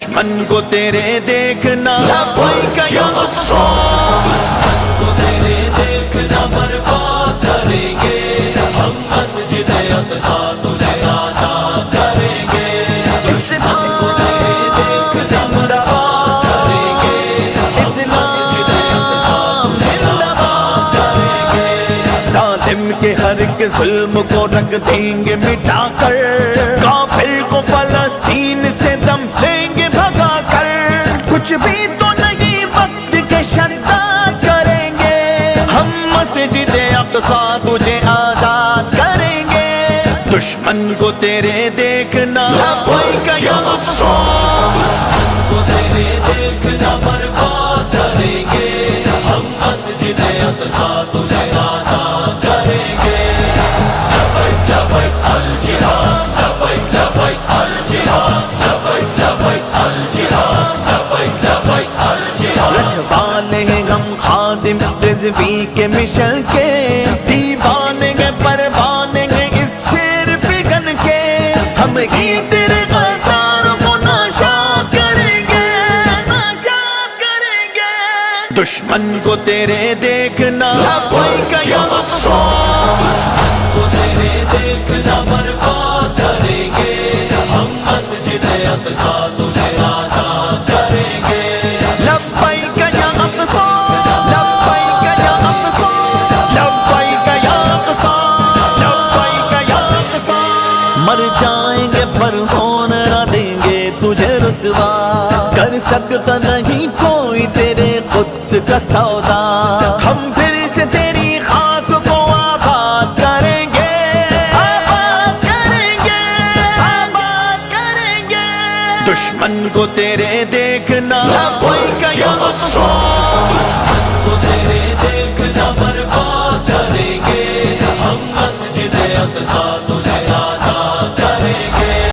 دشمن کو تیرے دیکھنا لبیک یا اقصی، دشمن کو تیرے دیکھنا برباد کریں گے ہم، مسجد اقصی تجھے آزاد کریں گے، دشمن کو تیرے دیکھنا برباد کریں گے ہم، مسجد اقصی تجھے آزاد کریں گے، ظالم کے ہر ایک ظلم کو رکھ دیں گے مٹا کر، کافر کو فلسطین سے دم دیں گے بھگا کر، کچھ بھی تو نہیں وقت کے شداد کریں گے ہم، مسجد اقصی تجھے آزاد کریں گے، دشمن کو تیرے دیکھنا لبیک یا اقصی، دشمن کو تیرے دیکھنا برباد کریں گے ہم، مسجد اقصی تجھے آزاد کریں گے، لبیک لبیک الجہاد، لبیک لبیک الجہاد، لبیک لبیک الجہاد، لبیک لبیک الجہاد، رکھوالے ہیں ہم خادم رضوی کے مشن کے، دیوانے گے پروانے گے اس شیر فگن کے، ہم ہی تیرے غداروں کو ناشاد کریں گے، ناشاد کریں گے، دشمن کو تیرے دیکھنا لبیک یا اقصی، دشمن کو تیرے دیکھنا برباد کریں گے ہم، مسجد اقصی تجھے آزاد کریں گے، لبیک یا اقصی، لبیک یا اقصی، لبیک یا اقصی، لبیک یا اقصی، مر جائیں گے پر ہونے نہ دیں گے تجھے رسوا، کر سکتا نہیں کوئی تیرے قدس کا سودا، ہم پھر سے تیری خاک کو آباد کریں گے، آباد کریں گے، آباد کریں گے، دشمن کو تیرے دیکھنا لبیک یا اقصی، دشمن کو تیرے دیکھنا برباد کریں گے ہم، مسجد اقصی